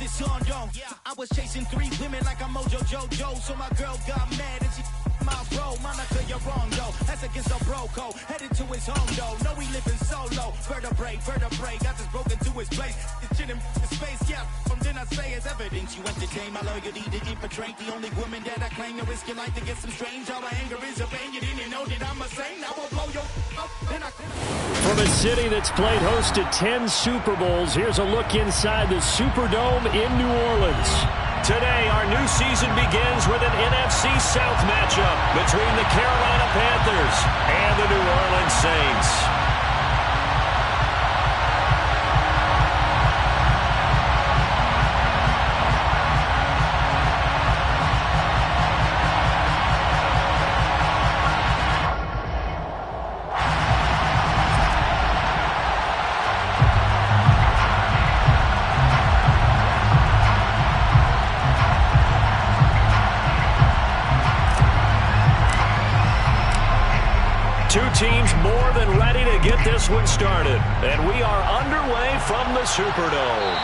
it's on, yo. I was chasing 3 women like I'm Mojo Jojo, so my girl got mad and she my bro. Monica, you're wrong, yo. That's against the bro code. Headed to his home, though. No, he living solo. Vertebrae. Got this broken to his place. It's in his face, yeah. From then I say it's evidence. You entertain my loyalty to infiltrate. The only woman that I claim to risk your life to get some strange. All my anger is a pain. You didn't know that I'm a saint. I will blow your up. Then I... From a city that's played host to 10 Super Bowls, here's a look inside the Superdome in New Orleans. Today, our new season begins with an NFC South matchup between the Carolina Panthers and the New Orleans Saints. Two teams more than ready to get this one started. And we are underway from the Superdome.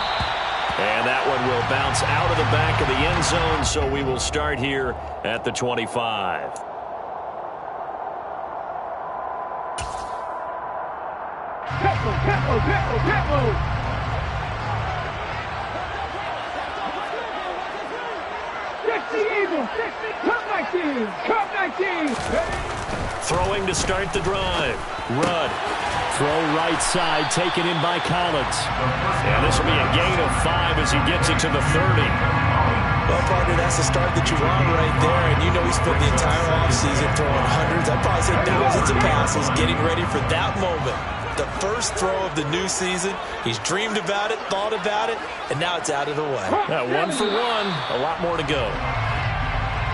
And that one will bounce out of the back of the end zone, so we will start here at the 25. Tempo. Come 19. Throwing to start the drive. Rudd. Throw right side, taken in by Collins. And this will be a gain of 5 as he gets it to the 30. Well, partner, that's the start that you want right there. And you know he spent the entire offseason throwing hundreds, I'd probably say thousands of passes, getting ready for that moment. The first throw of the new season. He's dreamed about it, thought about it, and now it's out of the way. 1 for 1, a lot more to go.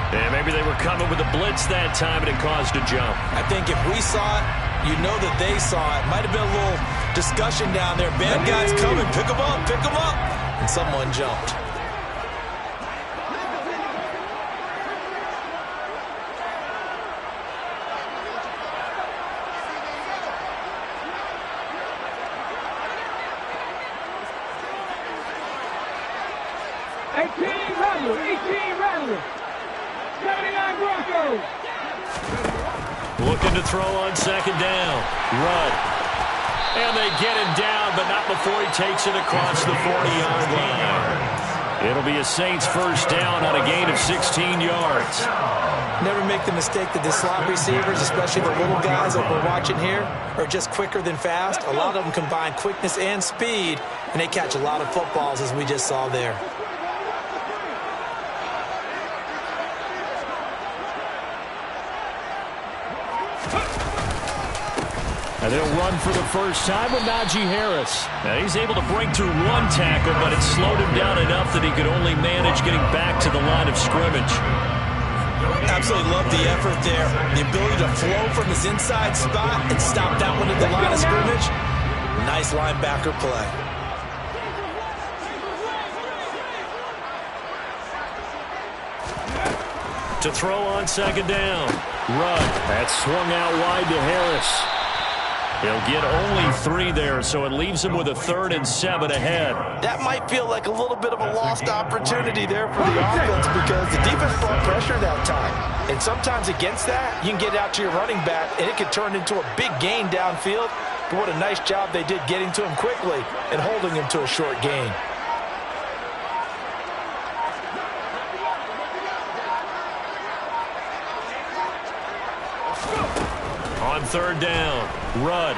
And maybe they were coming with a blitz that time, and it caused a jump. I think if we saw it, you know that they saw it. Might have been a little discussion down there. Bad guys coming. Pick them up. And someone jumped. Looking to throw on second down. Rudd. And they get him down, but not before he takes it across the 40-yard line. It'll be a Saints first down on a gain of 16 yards. Never make the mistake that the slot receivers, especially the little guys that we're watching here, are just quicker than fast. A lot of them combine quickness and speed, and they catch a lot of footballs, as we just saw there. And they'll run for the first time with Najee Harris. Now he's able to break through 1 tackle, but it slowed him down enough that he could only manage getting back to the line of scrimmage. Absolutely love the effort there. The ability to flow from his inside spot and stop that one at the line of scrimmage. Nice linebacker play. To throw on second down. Rudd. That's swung out wide to Harris. He'll get only 3 there, so it leaves him with a 3rd and 7 ahead. That might feel like a little bit of a lost opportunity there for the offense because the defense brought pressure that time. And sometimes against that, you can get out to your running back, and it can turn into a big gain downfield. But what a nice job they did getting to him quickly and holding him to a short gain. On third down, Rudd.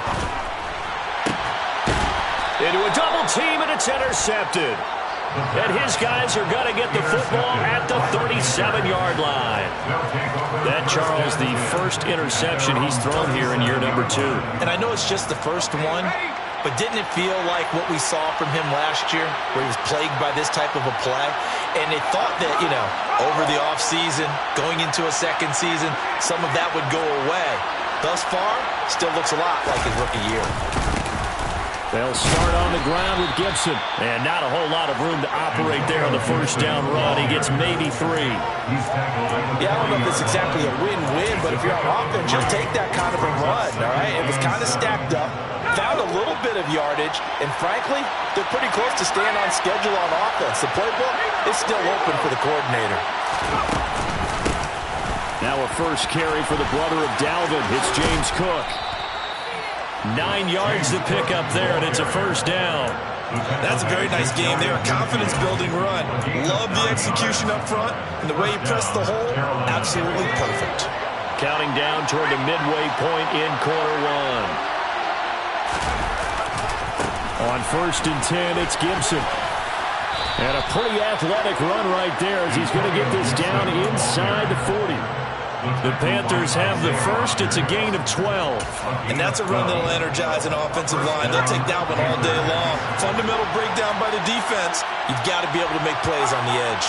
Into a double team, and it's intercepted. And his guys are going to get the football at the 37-yard line. That, Charles, the first interception he's thrown here in year number 2. And I know it's just the first one, but didn't it feel like what we saw from him last year, where he was plagued by this type of a play? And they thought that, over the offseason, going into a second season, some of that would go away. Thus far, still looks a lot like his rookie year. They'll start on the ground with Gibson. And not a whole lot of room to operate there on the first down run. He gets maybe 3. Yeah, I don't know if it's exactly a win-win, but if you're on offense, you'll take that kind of a run, all right? It was kind of stacked up. found a little bit of yardage, and frankly, they're pretty close to staying on schedule on offense. The playbook is still open for the coordinator. Now a first carry for the brother of Dalvin. It's James Cook. 9 yards to pick up there, and it's a first down. That's a very nice game there. A confidence-building run. Love the execution up front, and the way he pressed the hole, absolutely perfect. Counting down toward the midway point in quarter one. On 1st and 10, it's Gibson. And a pretty athletic run right there as he's going to get this down inside the 40. The Panthers have the first. It's a gain of 12. And that's a run that'll energize an offensive line. They'll take that one all day long. Fundamental breakdown by the defense. You've got to be able to make plays on the edge.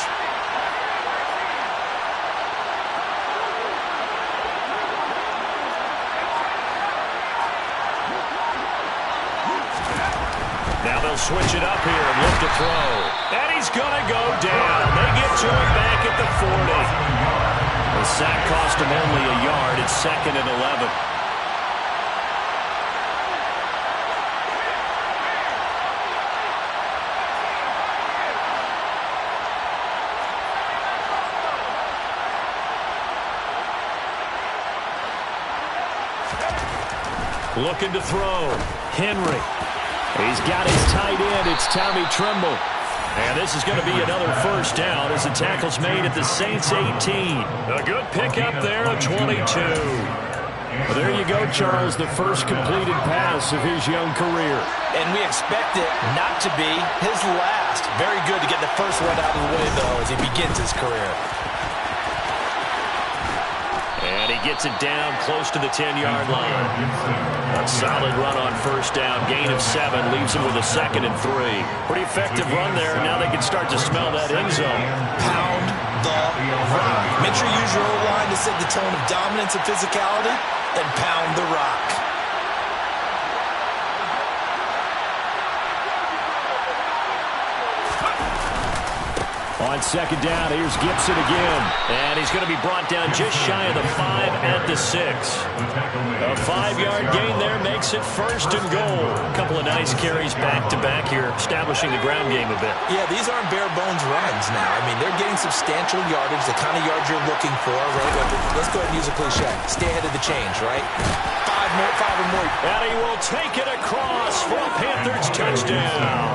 Now they'll switch it up here and look to throw. And he's going to go down. They get to it back at the 40. The sack cost him only a yard. It's 2nd and 11. Looking to throw. Henry. He's got his tight end. It's Tommy Tremble. And this is going to be another first down as the tackle's made at the Saints 18. A good pickup there of 22. Well, there you go, Charles, the first completed pass of his young career. And we expect it not to be his last. Very good to get the first one out of the way, though, as he begins his career. And he gets it down close to the 10-yard line. A solid run on first down. Gain of 7 leaves him with a 2nd and 3. Pretty effective run there. Now they can start to smell that end zone. Pound the rock. Make sure you use your O-line to set the tone of dominance and physicality, and pound the rock. On 2nd down, here's Gibson again. And he's going to be brought down just shy of the 5 at the 6. A 5-yard gain there makes it 1st and goal. A couple of nice carries back-to-back here, establishing the ground game a bit. Yeah, these aren't bare-bones runs now. I mean, they're getting substantial yardage, the kind of yards you're looking for, right? Let's go ahead and use a cliche. Stay ahead of the change, right? 5 or more. And he will take it across for a Panthers touchdown.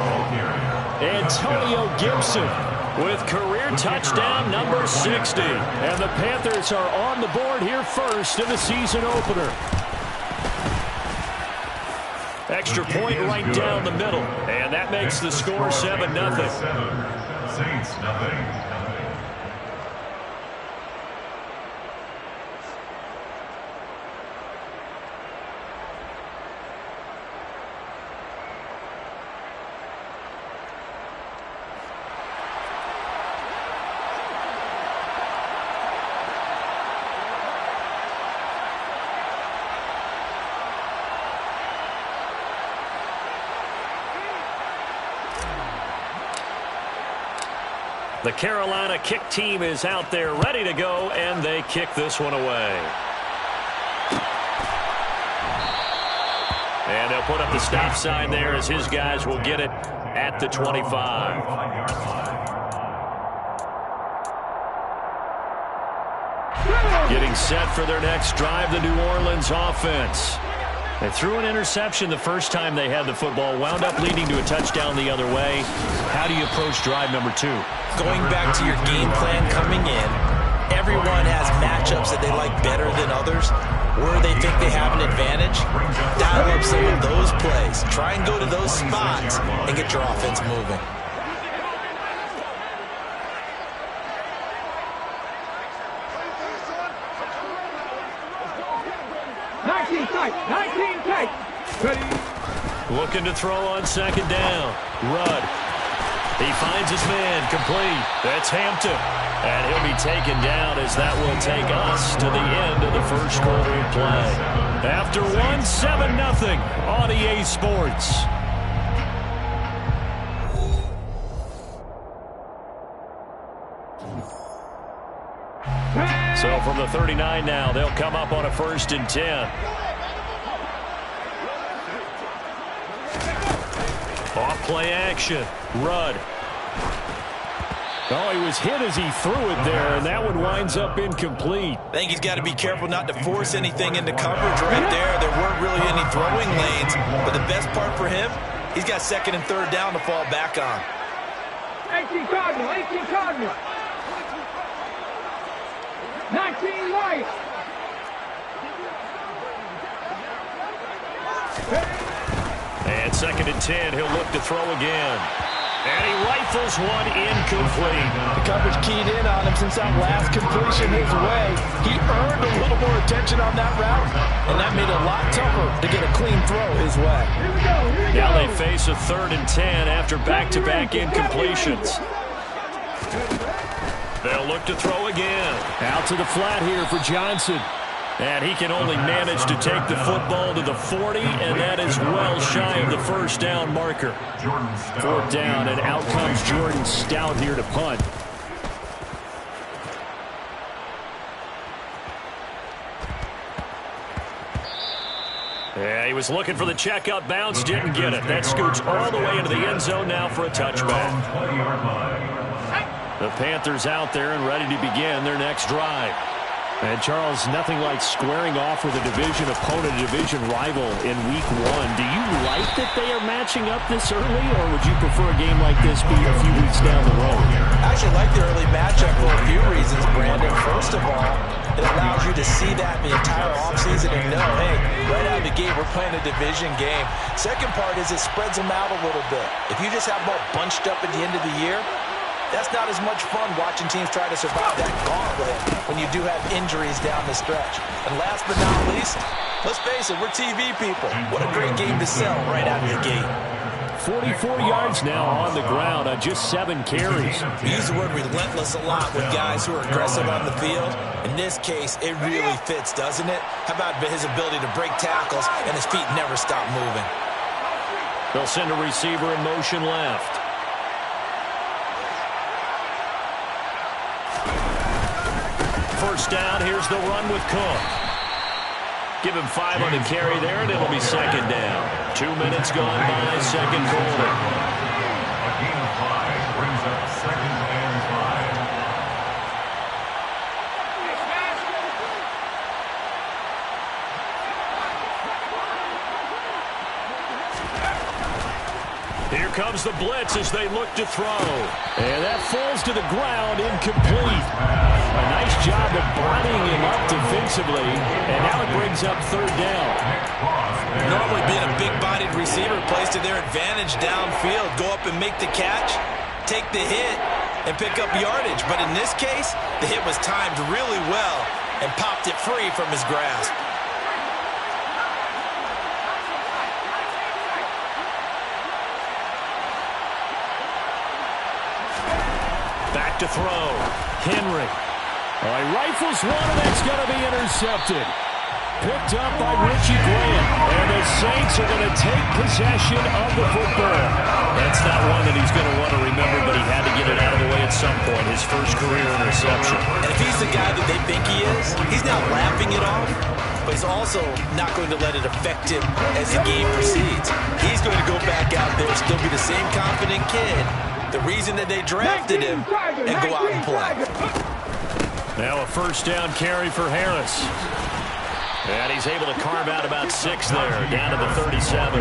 Antonio Gibson with career touchdown number 60. And the Panthers are on the board here first in the season opener. Extra point right down the middle. And that makes the score 7-0. Saints, nothing. The Carolina kick team is out there ready to go, and they kick this one away. And they'll put up the stop sign there as his guys will get it at the 25. Getting set for their next drive, the New Orleans offense. They threw an interception the first time they had the football, wound up leading to a touchdown the other way. How do you approach drive number 2? Going back to your game plan coming in, everyone has matchups that they like better than others. Where they think they have an advantage, dial up some of those plays. Try and go to those spots and get your offense moving. Looking to throw on 2nd down. Rudd. He finds his man, complete. That's Hampton. And he'll be taken down as that will take us to the end of the first quarter of play. After 1-7-0 on EA Sports. So from the 39 now, they'll come up on a 1st and 10. Off play action. Rudd. Oh, he was hit as he threw it there, and that one winds up incomplete. I think he's got to be careful not to force anything into coverage right there. There weren't really any throwing lanes, but the best part for him, he's got second and third down to fall back on. 18 Cardinal, 18 Cardinal. 19 White. And second and 10, he'll look to throw again. And he rifles one incomplete. The coverage keyed in on him since that last completion his way. He earned a little more attention on that route, and that made it a lot tougher to get a clean throw his way. Now they face a 3rd and 10 after back-to-back incompletions. They'll look to throw again. Out to the flat here for Johnson. And he can only manage to take the football to the 40, and that is well shy of the first down marker. 4th down, and out comes Jordan Stout here to punt. Yeah, he was looking for the checkout bounce, didn't get it. That scoots all the way into the end zone now for a touchback. The Panthers out there and ready to begin their next drive. And, Charles, nothing like squaring off with a division opponent, a division rival in Week 1. Do you like that they are matching up this early, or would you prefer a game like this be a few weeks down the road? I actually like the early matchup for a few reasons, Brandon. First of all, it allows you to see that the entire offseason and know, hey, right out of the gate, we're playing a division game. Second part is it spreads them out a little bit. If you just have them all bunched up at the end of the year, that's not as much fun watching teams try to survive that gauntlet when you do have injuries down the stretch. And last but not least, let's face it, we're TV people. What a great game to sell right out of the gate. 44 yards now on the ground on just 7 carries. We use the word relentless a lot with guys who are aggressive on the field. In this case, it really fits, doesn't it? How about his ability to break tackles and his feet never stop moving? They'll send a receiver in motion left. First down, here's the run with Cook. Give him 5 on the carry there, and it'll be 2nd down. 2 minutes gone by, second quarter. A gain of 5 brings up 2nd and 5. Here comes the blitz as they look to throw. And that falls to the ground, incomplete. A nice job of bodying him up defensively, and now it brings up 3rd down. Normally being a big-bodied receiver plays to their advantage downfield. Go up and make the catch, take the hit, and pick up yardage. But in this case, the hit was timed really well and popped it free from his grasp. Back to throw. Henry. He rifles one, and that's going to be intercepted. Picked up by Richie Grant. And the Saints are going to take possession of the football. That's not one that he's going to want to remember, but he had to get it out of the way at some point. His first career interception. And if he's the guy that they think he is, he's not laughing it off, but he's also not going to let it affect him as the game proceeds. He's going to go back out there, still be the same confident kid, the reason that they drafted him, and go out and play. Now a first down carry for Harris. And he's able to carve out about 6 there, down to the 37.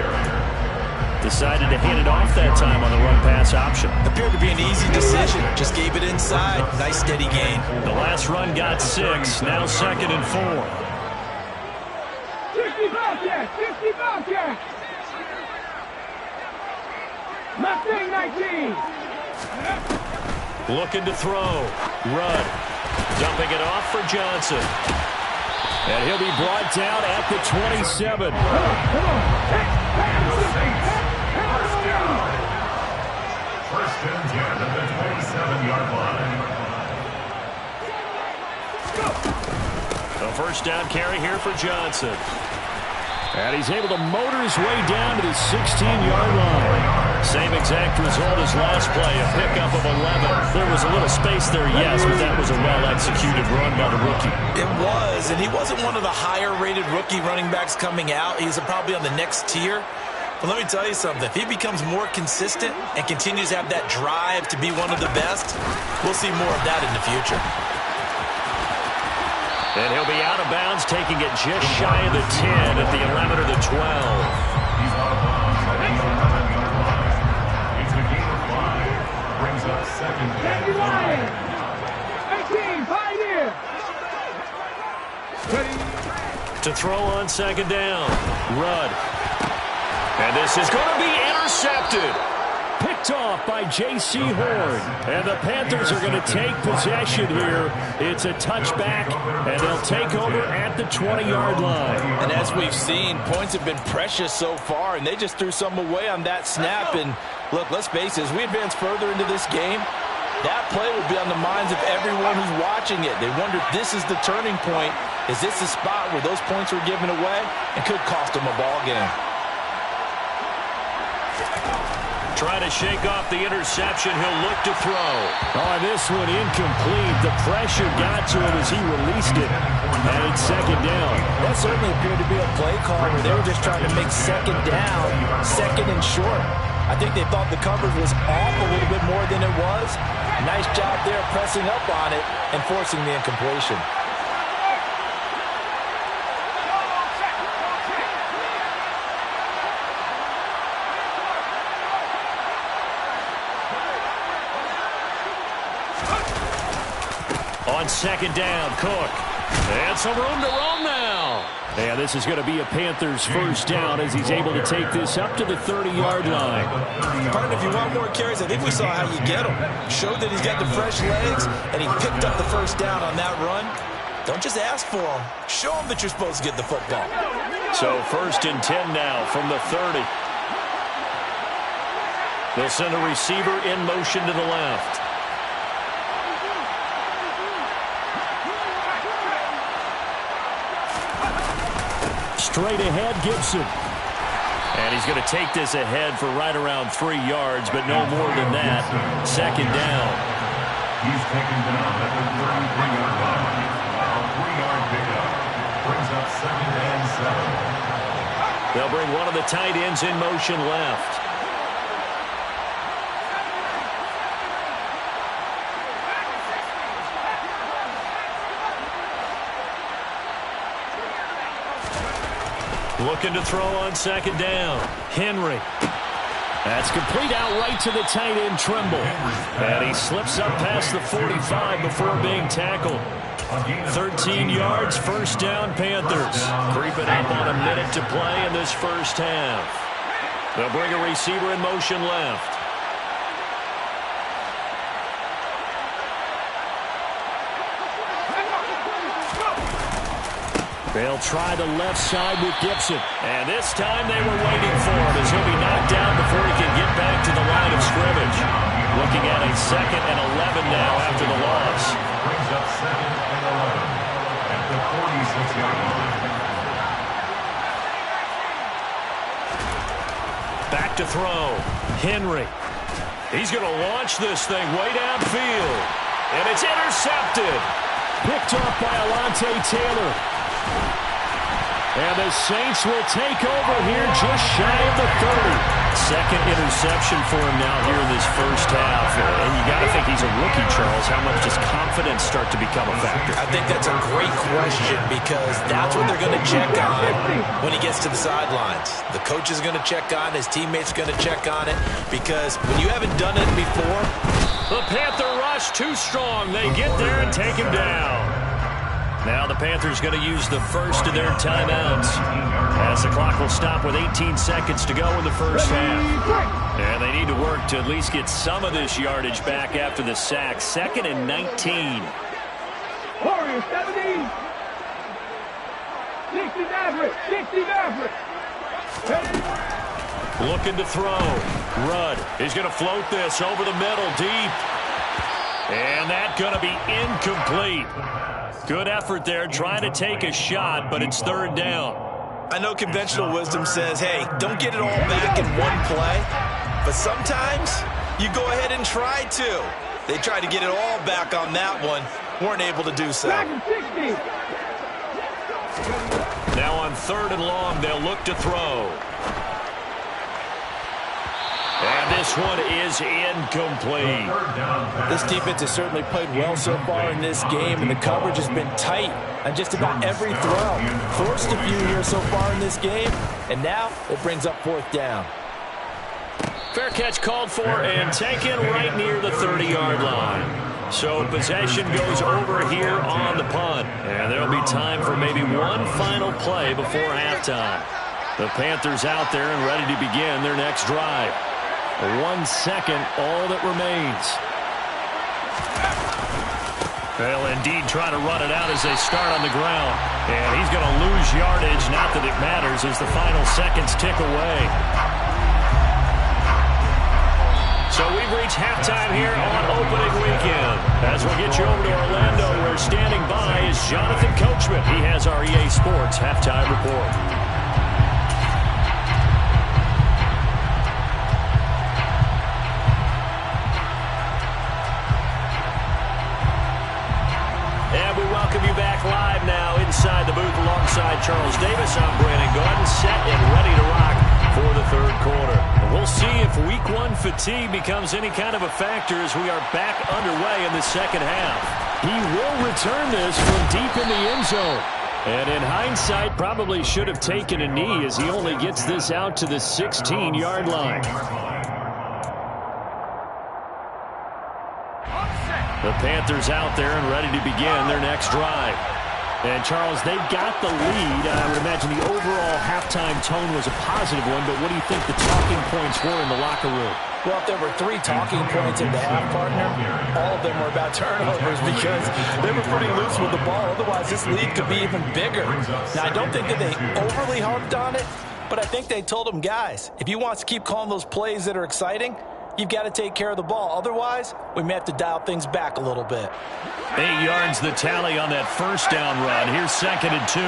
Decided to hand it off that time on the run-pass option. Appeared to be an easy decision. Just gave it inside. Nice steady gain. The last run got 6. Now 2nd and 4. 60 Bobcats! 60 Bobcats! Mustang 19! Looking to throw. Rudd. Dumping it off for Johnson. And he'll be brought down at the 27. Come on. First and 10 at the 27-yard line. A first down carry here for Johnson. And he's able to motor his way down to the 16-yard line. Same exact result as last play, a pickup of 11. There was a little space there, yes, but that was a well-executed run by the rookie. It was, and he wasn't one of the higher-rated rookie running backs coming out. He's probably on the next tier. Well, let me tell you something. If he becomes more consistent and continues to have that drive to be one of the best, we'll see more of that in the future. And he'll be out of bounds, taking it just shy of the 10 at the 11 or the 12. He's out of bounds at the 11-yard line. It's a gain of 5. Brings up second and 18, 5 here. To throw on second down. Rudd. And this is going to be intercepted. Picked off by J.C. Horn. And the Panthers are going to take possession here. It's a touchback, and they'll take over at the 20-yard line. And as we've seen, points have been precious so far, and they just threw some away on that snap. And look, let's face it, as we advance further into this game, that play will be on the minds of everyone who's watching it. They wonder if this is the turning point. Is this the spot where those points were given away and could cost them a ball game? Trying to shake off the interception. He'll look to throw. Oh, this one incomplete. The pressure got to him as he released it. And it's second down. That certainly appeared to be a play call where they were just trying to make second down, second and short. I think they thought the coverage was off a little bit more than it was. Nice job there pressing up on it and forcing the incompletion. On second down, Cook. And some room to roam now. And this is going to be a Panthers first down as he's able to take this up to the 30-yard line. Partner, if you want more carries, I think we saw how you get him. Showed that he's got the fresh legs, and he picked up the first down on that run. Don't just ask for him. Show him that you're supposed to get the football. So first and 10 now from the 30. They'll send a receiver in motion to the left. Straight ahead, Gibson. And he's going to take this ahead for right around 3 yards, but no more than that. Second down. He's taken down at the 33-yard line. A 3-yard pickup. Brings up second and 7. They'll bring one of the tight ends in motion left. Looking to throw on second down. Henry. That's complete out right to the tight end, Trimble. And he slips up past the 45 before being tackled. 13 yards, first down, Panthers. Creeping up on a minute to play in this first half. They'll bring a receiver in motion left. They'll try the left side with Gibson. And this time they were waiting for him as he'll be knocked down before he can get back to the line of scrimmage. Looking at a second and 11 now after the loss. Brings up second and 11 at the 46-yard line. Back to throw. Henry. He's going to launch this thing way downfield. And it's intercepted. Picked off by Alontae Taylor. And the Saints will take over here just shy of the 30. Second interception for him now here in this first half. And you got to think he's a rookie, Charles. How much does confidence start to become a factor? I think that's a great question because that's what they're going to check on when he gets to the sidelines. The coach is going to check on, his teammates are going to check on it because when you haven't done it before. The Panther rush too strong. They get there and take him down. Now the Panthers going to use the first of their timeouts as the clock will stop with 18 seconds to go in the first half. And they need to work to at least get some of this yardage back after the sack. Second and 19. Warriors 17. 60 Maverick. 60 Maverick. Looking to throw. Rudd is going to float this over the middle deep. And that's going to be incomplete. Good effort there, trying to take a shot, but it's third down. I know conventional wisdom says, hey, don't get it all back in one play. But sometimes you go ahead and try to. They tried to get it all back on that one. Weren't able to do so. Now on third and long, they'll look to throw. this one is incomplete. This defense has certainly played well so far in this game, and the coverage has been tight on just about every throw. Forced a few here so far in this game, and now it brings up 4th down. Fair catch called for and taken right near the 30-yard line. So possession goes over here on the punt, and there'll be time for maybe one final play before halftime. The Panthers out there and ready to begin their next drive. 1 second, all that remains. They'll indeed try to run it out as they start on the ground. And he's going to lose yardage, not that it matters, as the final seconds tick away. So we've reached halftime here on opening weekend. As we'll get you over to Orlando, where standing by is Jonathan Coachman. He has our EA Sports halftime report. And we welcome you back live now inside the booth alongside Charles Davis. I'm Brandon Gaudin, set and ready to rock for the 3rd quarter. We'll see if week 1 fatigue becomes any kind of a factor as we are back underway in the 2nd half. He will return this from deep in the end zone. And in hindsight, probably should have taken a knee as he only gets this out to the 16-yard line. The Panthers out there and ready to begin their next drive. And, Charles, they've got the lead. I would imagine the overall halftime tone was a positive one, but what do you think the talking points were in the locker room? Well, if there were 3 talking points in the half, partner, all of them were about turnovers because they were pretty loose with the ball. Otherwise, this lead could be even bigger. Now, I don't think that they overly harped on it, but I think they told them, guys, if you want to keep calling those plays that are exciting, you've got to take care of the ball. Otherwise, we may have to dial things back a little bit. 8 yards the tally on that 1st down run. Here's 2nd and 2.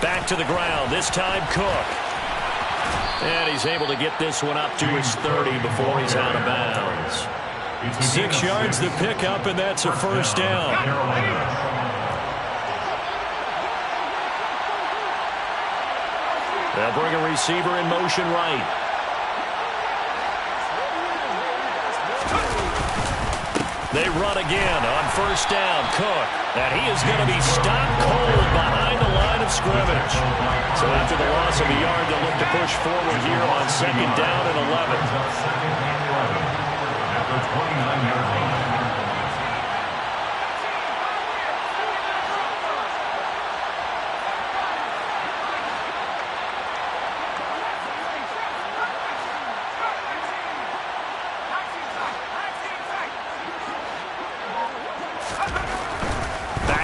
Back to the ground. This time Cook. And he's able to get this one up to his 30 before he's out of bounds. 6 yards the pickup, and that's a 1st down. They'll bring a receiver in motion right. They run again on 1st down. Cook. And he is going to be stopped cold behind the line of scrimmage. So after the loss of a yard, they'll look to push forward here on 2nd down and 11. After 29 yards.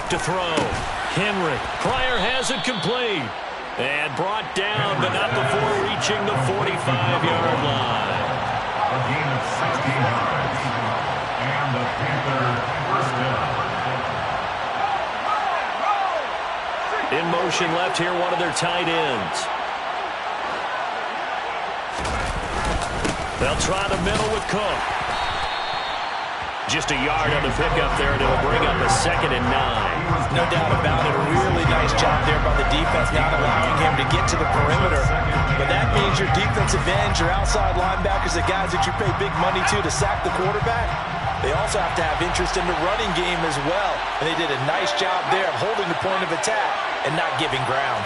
To throw. Henry. Pryor has it complete. And brought down, but not before reaching the 45-yard line. A gain of 16 yards. And the Panther 1st down. In motion left here, one of their tight ends. They'll try the middle with Cook. Just a yard on the pickup there, and it'll bring up a 2nd and 9. No doubt about it. A really nice job there by the defense, not allowing him to get to the perimeter. But that means your defensive ends, your outside linebackers, the guys that you pay big money to sack the quarterback, they also have to have interest in the running game as well. And they did a nice job there of holding the point of attack and not giving ground.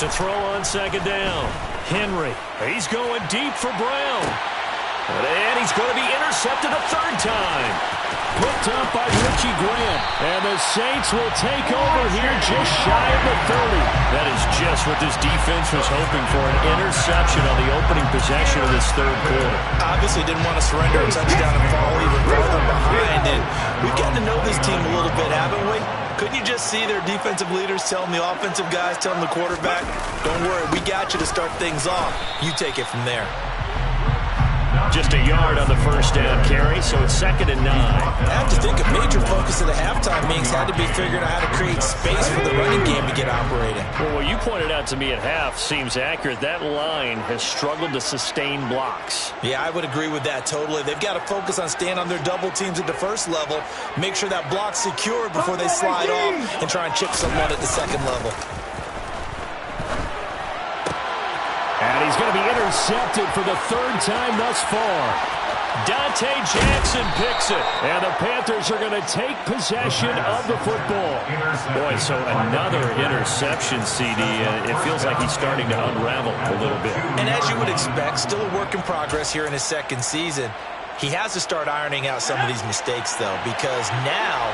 To throw on 2nd down. Henry. He's going deep for Brown. And he's going to be intercepted a 3rd time. Picked up by Richie Grant. And the Saints will take over here just shy of the 30. That is just what this defense was hoping for, an interception on the opening possession of this 3rd quarter. Obviously didn't want to surrender a touchdown and fall even further behind. And we've gotten to know this team a little bit, haven't we? Couldn't you just see their defensive leaders telling the offensive guys, telling the quarterback, don't worry, we got you to start things off. You take it from there. Just a yard on the first down carry, so it's 2nd and 9. I have to think a major focus of the halftime meetings had to be figuring out how to create space for the running game to get operating. Well, what you pointed out to me at half seems accurate. That line has struggled to sustain blocks. Yeah, I would agree with that totally. They've got to focus on staying on their double teams at the first level, make sure that block's secure before they slide off and try and chip someone at the second level. And he's going to be intercepted for the 3rd time thus far. Dante Jackson picks it, and the Panthers are going to take possession of the football. Boy, so another interception, CD. It feels like he's starting to unravel a little bit. And as you would expect, still a work in progress here in his 2nd season. He has to start ironing out some of these mistakes, though, because now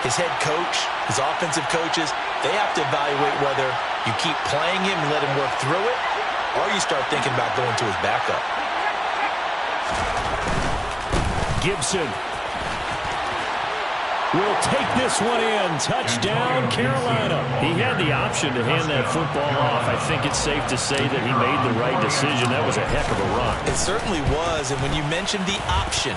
his head coach, his offensive coaches, they have to evaluate whether you keep playing him and let him work through it, or you start thinking about going to his backup. Gibson will take this one in. Touchdown, Carolina. He had the option to hand that football off. I think it's safe to say that he made the right decision. That was a heck of a run. It certainly was, and when you mentioned the option,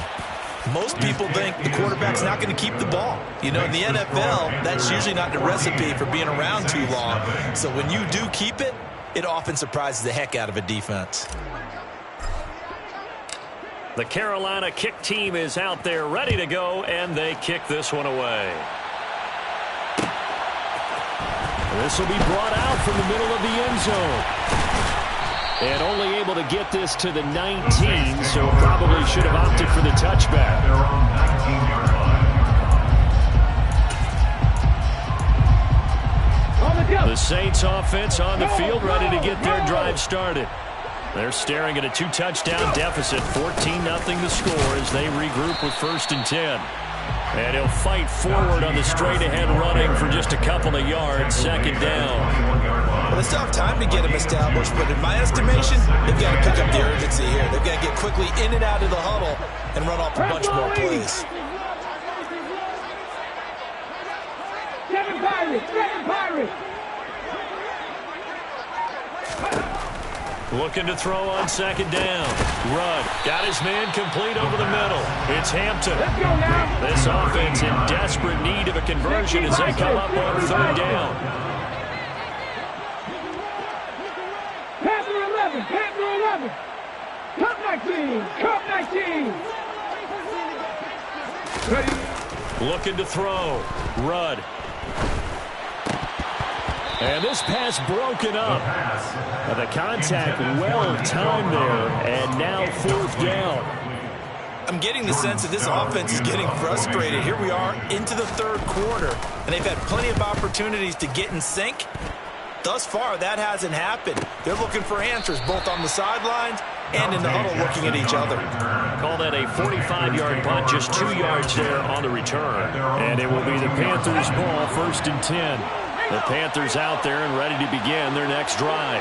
most people think the quarterback's not going to keep the ball. You know, in the NFL, that's usually not the recipe for being around too long. So when you do keep it, it often surprises the heck out of a defense. The Carolina kick team is out there ready to go, and they kick this one away. This will be brought out from the middle of the end zone. And only able to get this to the 19, so probably should have opted for the touchback. They're on 19-yard line. The Saints offense on the field, ready to get their drive started. They're staring at a 2-touchdown deficit, 14-0 the score as they regroup with 1st and 10. And he'll fight forward on the straight-ahead running for just a couple of yards, 2nd down. Well, they still have time to get him established, but in my estimation, they've got to pick up the urgency here. They've got to get quickly in and out of the huddle and run off a bunch more plays. Seven Pirates! Looking to throw on 2nd down. Rudd got his man complete over the middle. It's Hampton. Let's go now. This offense in desperate need of a conversion as they come up on 3rd down. Panther 11. Cup 19. Ready? Looking to throw. Rudd. And this pass broken up. The contact well timed there, and now 4th down. I'm getting the sense that this offense is getting frustrated. Here we are into the 3rd quarter, and they've had plenty of opportunities to get in sync. Thus far, that hasn't happened. They're looking for answers both on the sidelines and in the huddle looking at each other. Call that a 45-yard punt, just 2 yards there on the return. And it will be the Panthers' ball, 1st and 10. The Panthers out there and ready to begin their next drive.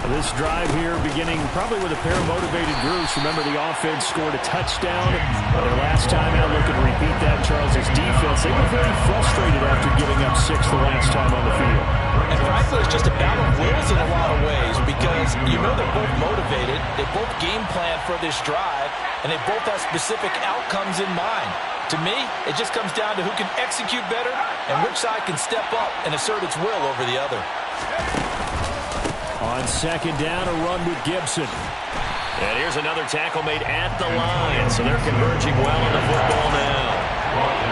This drive here beginning probably with a pair of motivated groups. Remember, the offense scored a touchdown. Their last time out, looking to repeat that, Charles' defense. They were very frustrated after giving up 6 the last time on the field. And frankly, it's just a battle of wills in a lot of ways because you know they're both motivated. They both game plan for this drive, and they both have specific outcomes in mind. To me, it just comes down to who can execute better and which side can step up and assert its will over the other. On 2nd down, a run with Gibson. And here's another tackle made at the line, so they're converging well on the football now.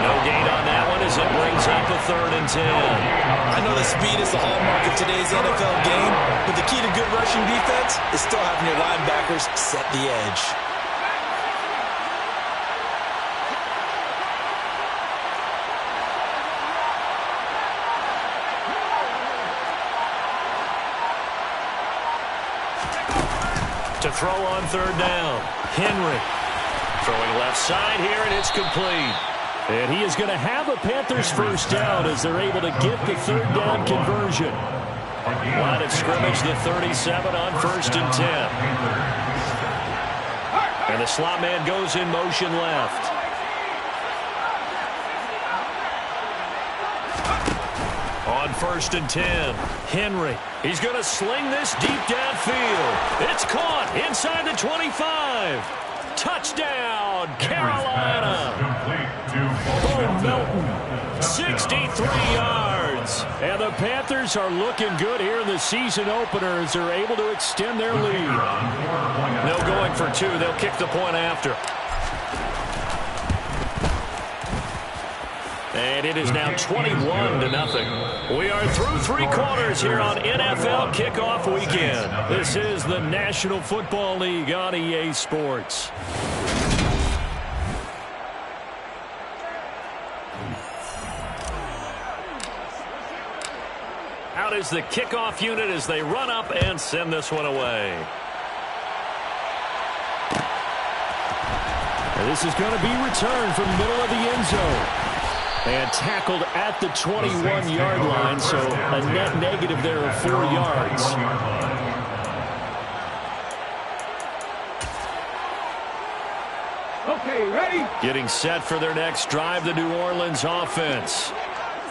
No gain on that one as it brings up a 3rd and 10. I know the speed is the hallmark of today's NFL game, but the key to good rushing defense is still having your linebackers set the edge. To throw on 3rd down, Henry. Throwing left side here, and it's complete. And he is going to have a Panthers 1st down as they're able to get the 3rd down conversion. Line of scrimmage, the 37 on 1st and 10. And the slot man goes in motion left. On 1st and 10, Henry. He's going to sling this deep downfield. It's caught inside the 25. Touchdown, Carolina. Bo Melton, 63 yards. And the Panthers are looking good here in the season opener as they're able to extend their lead. No going for two. They'll kick the point after. And it is now 21-0. We are through three quarters here on NFL Kickoff Weekend. This is the National Football League on EA Sports. Out is the kickoff unit as they run up and send this one away. And this is going to be returned from the middle of the end zone. And tackled at the 21-yard line, so a net negative there of 4 yards. Okay, ready? Getting set for their next drive, the New Orleans offense.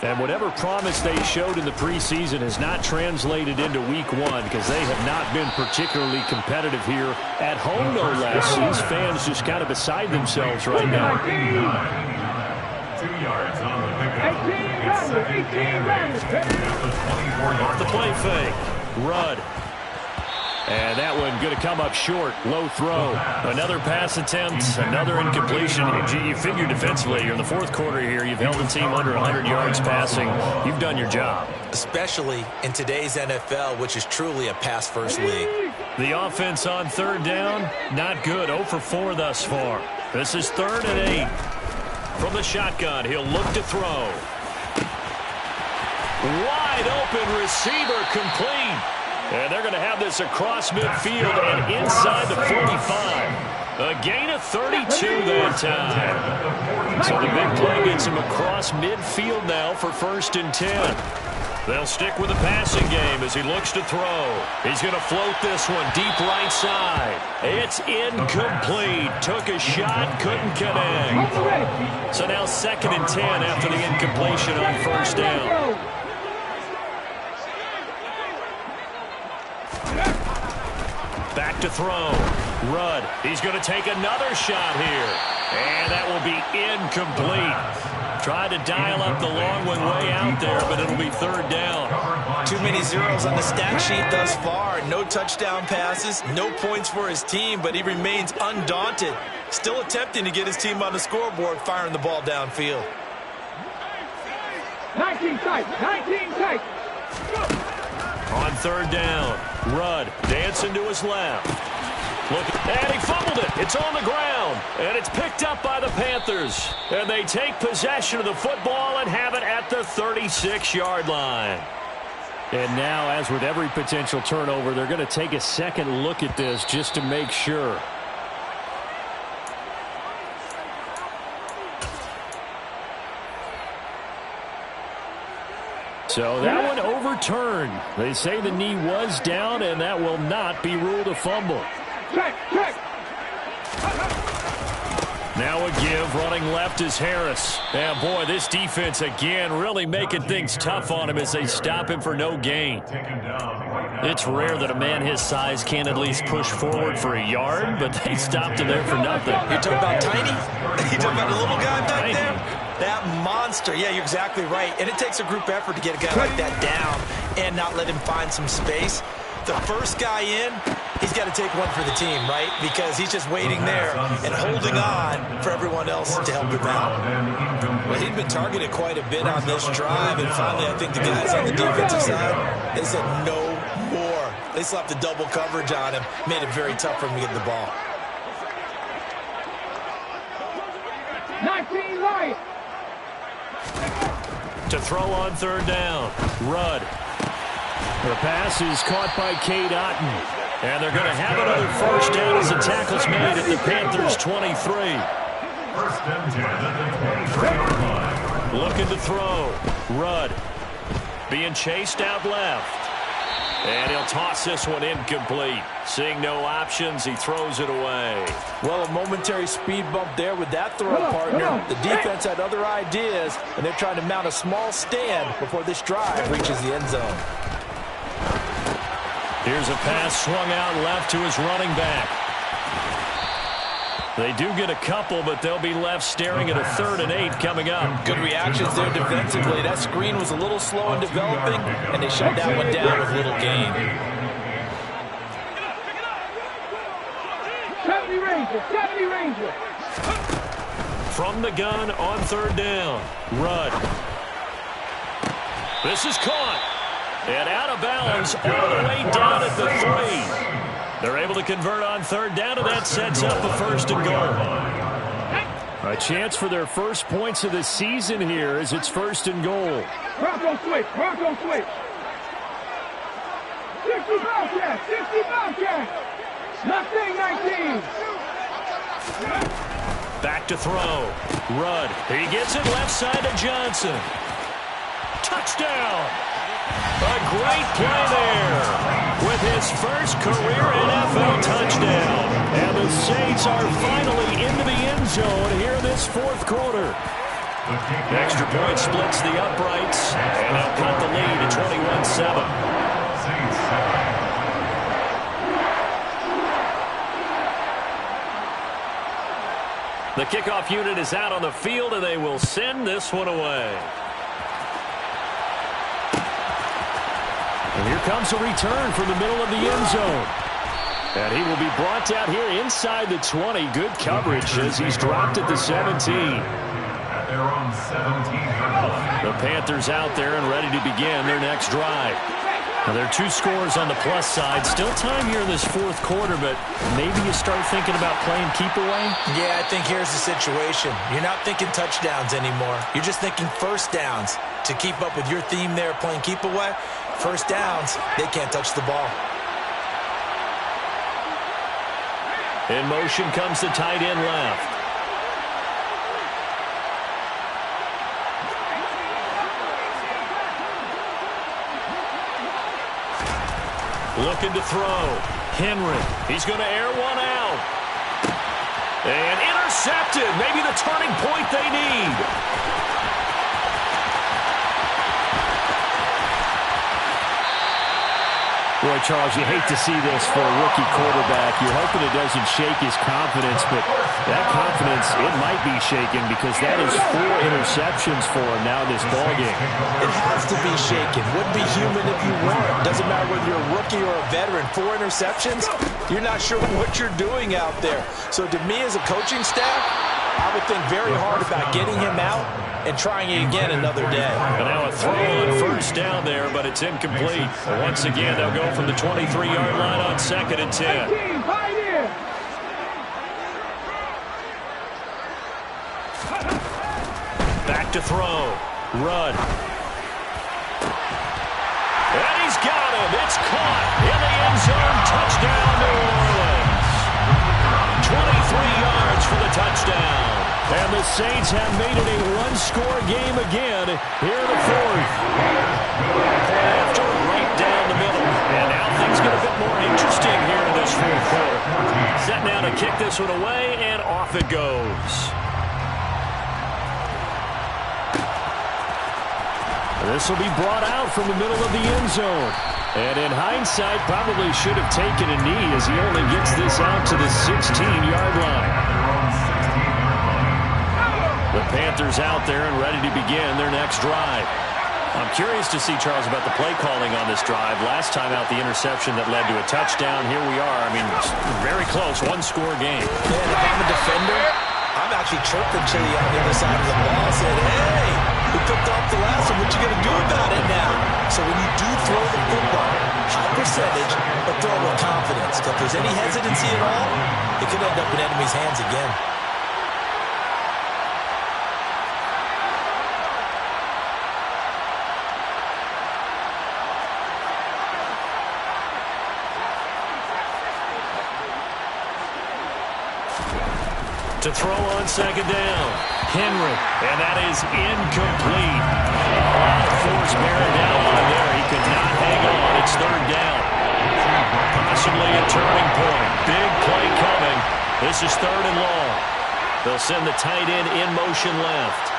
And whatever promise they showed in the preseason has not translated into week one because they have not been particularly competitive here at home, no less. These fans just kind of beside themselves right now. 2 yards on the pickup. 18 runners. Off the play fake. Rudd. And that one going to come up short. Low throw. Another pass attempt. Another incompletion. You figure defensively, you're in the fourth quarter here. You've held the team under 100 yards passing. You've done your job. Especially in today's NFL, which is truly a pass-first league. The offense on third down, not good. 0 for 4 thus far. This is 3rd and 8. From the shotgun, he'll look to throw. Wide open receiver complete. And they're going to have this across midfield and inside the 45. A gain of 32 that time. So the big play gets him across midfield now for 1st and 10. They'll stick with the passing game as he looks to throw. He's going to float this one deep right side. It's incomplete. Took a shot, couldn't connect. So now 2nd and 10 after the incompletion on 1st down. Back to throw. Rudd. He's going to take another shot here. And that will be incomplete. Tried to dial up the long one way out there, but it'll be 3rd down. Too many zeros on the stat sheet thus far. No touchdown passes, no points for his team, but he remains undaunted. Still attempting to get his team on the scoreboard, firing the ball downfield. 19 tight. 19 tight. On 3rd down, Rudd dancing to his left. Look, and he fumbled it. It's on the ground, and it's picked up by the Panthers. And they take possession of the football and have it at the 36-yard line. And now, as with every potential turnover, they're going to take a second look at this just to make sure. So that one overturned. They say the knee was down, and that will not be ruled a fumble. Check, check. Now a give, running left is Harris. And boy, this defense again really making things tough on him as they stop him for no gain. It's rare that a man his size can at least push forward for a yard, but they stopped him there for nothing. You're talking about tiny? You're talking about the little guy back there? That monster. Yeah, you're exactly right. And it takes a group effort to get a guy like that down and not let him find some space. The first guy in, he's got to take one for the team, right? Because he's just waiting there and holding on for everyone else to help him out. Well, he'd been targeted quite a bit on this drive, and finally I think the guys on the defensive side, they said no more. They slapped the double coverage on him, made it very tough for him to get the ball. 19 right. To throw on 3rd down, Rudd. The pass is caught by Cade Otton. And they're going to have another 1st down as the tackle's made at the Panthers' 23. 1st and 10 at the 23-yard line. Looking to throw. Rudd being chased out left. And he'll toss this one incomplete. Seeing no options, he throws it away. Well, a momentary speed bump there with that throw, partner. The defense had other ideas, and they're trying to mount a small stand before this drive reaches the end zone. Here's a pass swung out left to his running back. They do get a couple, but they'll be left staring at a 3rd and 8 coming up. Good reactions there defensively. That screen was a little slow in developing, and they shut that one down with little gain. 70 Rangers, 70 Rangers. From the gun on 3rd down. Rudd. This is caught. And out of bounds all the way down at the 3. They're able to convert on 3rd down, and that sets up a 1st and goal. A chance for their first points of the season here as it's 1st and goal. Bronco switch, Bronco switch. 60 Bobcats, 60 Bobcats. Nothing, 19. Back to throw. Rudd. He gets it left side to Johnson. Touchdown. A great play there with his first career NFL touchdown. And the Saints are finally into the end zone here in this 4th quarter. Extra point splits the uprights, and they'll cut the lead to 21-7. The kickoff unit is out on the field, and they will send this one away. And here comes a return from the middle of the end zone. And he will be brought down here inside the 20. Good coverage as he's dropped at the 17. At their own 17-yard line. The Panthers out there and ready to begin their next drive. Now, there are 2 scores on the plus side. Still time here in this 4th quarter, but maybe you start thinking about playing keep away? Yeah, I think here's the situation. You're not thinking touchdowns anymore. You're just thinking 1st downs. To keep up with your theme there, playing keep away, 1st downs, they can't touch the ball. In motion comes the tight end left. Looking to throw. Henry. He's going to air one out. And intercepted. Maybe the turning point they need. Boy, Charles, you hate to see this for a rookie quarterback. You're hoping it doesn't shake his confidence, but that confidence, it might be shaken because that is 4 interceptions for him now in this ballgame. It has to be shaken. Wouldn't be human if you weren't. Doesn't matter whether you're a rookie or a veteran. 4 interceptions, you're not sure what you're doing out there. So to me as a coaching staff, I would think very hard about getting him out and trying it again another day. And now a throw on 1st down there, but it's incomplete. Once again, they'll go from the 23-yard line on 2nd and 10. Back to throw. Rudd. And he's got him. It's caught in the end zone. Touchdown, New Orleans. 23 yards for the touchdown. And the Saints have made it a one-score game again here in the 4th. After right down the middle. And now things get a bit more interesting here in this 4th quarter. Set now to kick this one away, and off it goes. This will be brought out from the middle of the end zone. And in hindsight, probably should have taken a knee as he only gets this out to the 16-yard line. The Panthers out there and ready to begin their next drive. I'm curious to see, Charles, about the play calling on this drive. Last time out, the interception that led to a touchdown. Here we are. I mean, very close, 1-score game. Yeah, if I'm a defender, I'm actually chirping Chili on the other side of the ball. I said, hey, we picked off the last one. What you going to do about it now? So when you do throw the football, high percentage, but throw with confidence. If there's any hesitancy at all, it could end up in enemy's hands again. To throw on 2nd down. Henry, and that is incomplete. A lot of force bearing down on him there. He could not hang on. It's 3rd down. Possibly a turning point. Big play coming. This is 3rd and long. They'll send the tight end in motion left.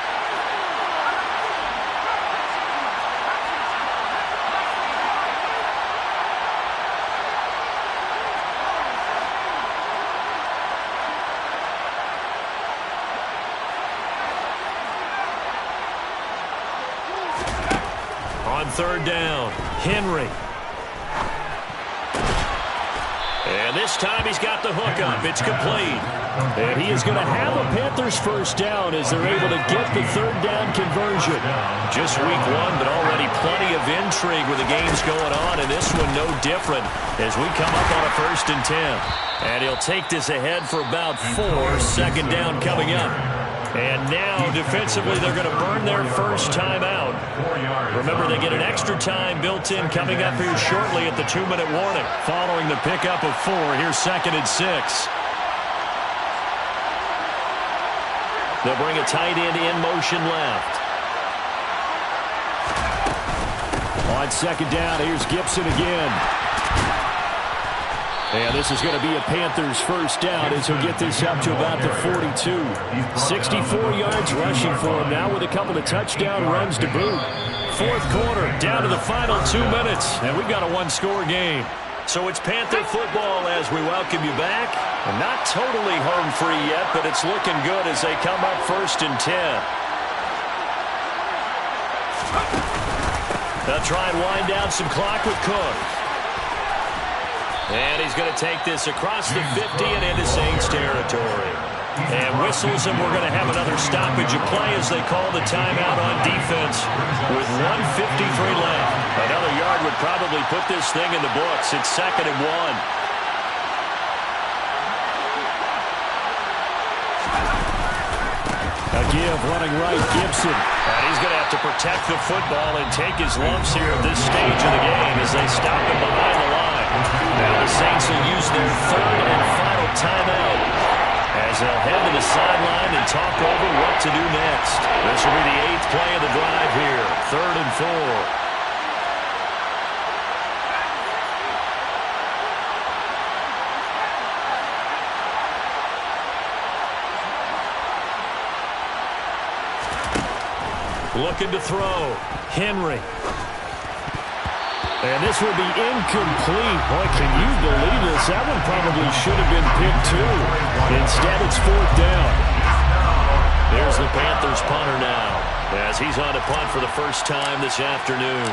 On third down, Henry. And this time he's got the hook up. It's complete. And he is going to have a Panthers first down as they're able to get the third down conversion. Just week one, but already plenty of intrigue with the games going on, and this one no different as we come up on a 1st and 10. And he'll take this ahead for about 4. Second down coming up. And now, defensively, they're going to burn their first time out. Remember, they get an extra time built in coming up here shortly at the 2-minute warning. Following the pickup of 4, here's 2nd and 6. They'll bring a tight end in motion left. On 2nd down, here's Gibson again. And this is going to be a Panthers first down as he'll get this up to about the 42. 64 yards rushing for him now with a couple of touchdown runs to boot. 4th quarter, down to the final 2 minutes, and we've got a 1-score game. So it's Panther football as we welcome you back. Not totally home free yet, but it's looking good as they come up 1st and 10. They'll try and wind down some clock with Cook. And he's going to take this across the 50 and into Saints territory. And whistles, and we're going to have another stoppage of play as they call the timeout on defense with 1:53 left. Another yard would probably put this thing in the books. It's 2nd and 1. A give running right, Gibson. And he's going to have to protect the football and take his lumps here at this stage of the game as they stop him behind the line. Now the Saints will use their 3rd and final timeout as they'll head to the sideline and talk over what to do next. This will be the 8th play of the drive here, 3rd and 4. Looking to throw. Henry. And this will be incomplete. Boy, can you believe this? That one probably should have been picked too. Instead, it's 4th down. There's the Panthers punter now as he's on to punt for the first time this afternoon.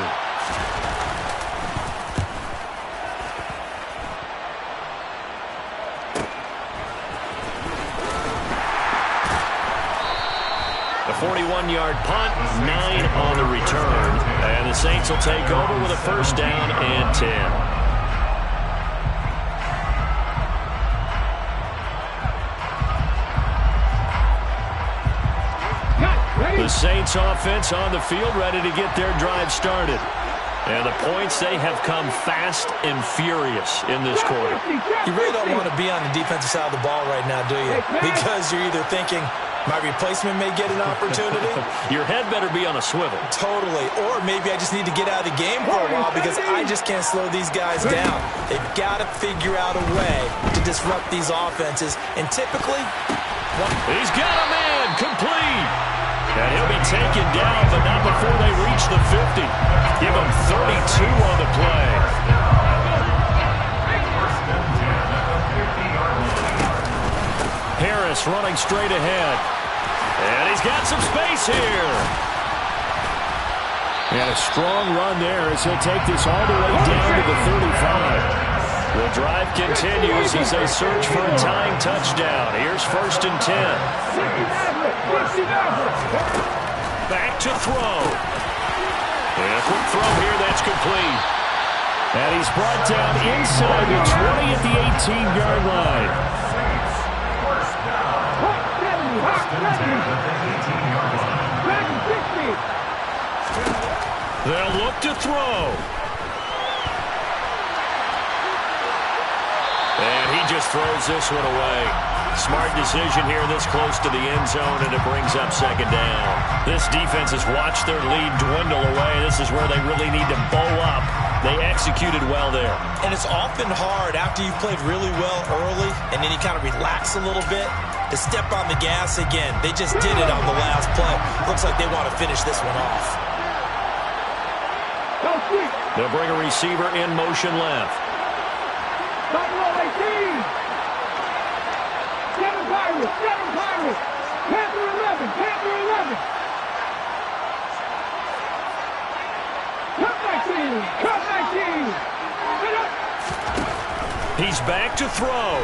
A 41-yard punt, 9 on the return. And the Saints will take over with a 1st down and 10. The Saints offense on the field ready to get their drive started. And the points, they have come fast and furious in this quarter. You really don't want to be on the defensive side of the ball right now, do you? Because you're either thinking, my replacement may get an opportunity. Your head better be on a swivel. Totally. Or maybe I just need to get out of the game for a while because I just can't slow these guys down. They've got to figure out a way to disrupt these offenses. And typically... He's got a man complete. And he'll be taken down, but not before they reach the 50. Give him 32 on the play. Harris running straight ahead. And he's got some space here. And a strong run there as he'll take this all the way down to the 35. The drive continues as they search for a tying touchdown. Here's 1st and 10. Back to throw. And a quick throw here, that's complete. And he's brought down inside the 20 at the 18-yard line. They'll look to throw. And he just throws this one away. Smart decision here this close to the end zone, and it brings up 2nd down. This defense has watched their lead dwindle away. This is where they really need to bow up. They executed well there. And it's often hard after you've played really well early and then you kind of relax a little bit to step on the gas again. They just did it on the last play. Looks like they want to finish this one off. They'll bring a receiver in motion left. Panther 11, Panther 11. Cut 19. He's back to throw.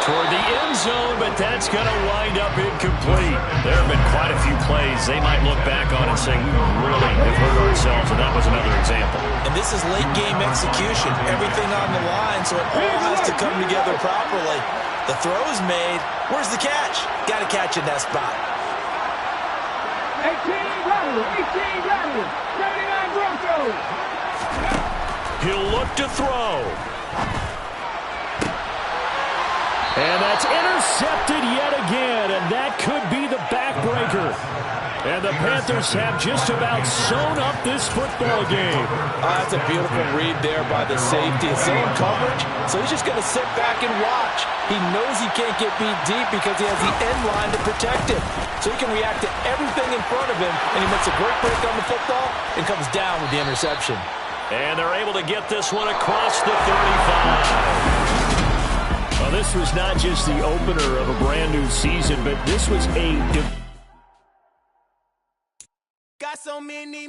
Toward the end zone, but that's going to wind up incomplete. There have been quite a few plays they might look back on and say, we really have hurt ourselves, and that was another example. And this is late-game execution. Everything on the line, so it all has to come together properly. The throw's made. Where's the catch? Got to catch in that spot. 18 Gladiators, 79 Broncos. He'll look to throw. And that's intercepted yet again, and that could be the backbreaker. And the Panthers have just about sewn up this football game. That's a beautiful read there by the safety. It's zone coverage, so he's just going to sit back and watch. He knows he can't get beat deep because he has the end line to protect him. So he can react to everything in front of him, and he makes a great break on the football and comes down with the interception. And they're able to get this one across the 35. Well, this was not just the opener of a brand new season, but this was a... Got so many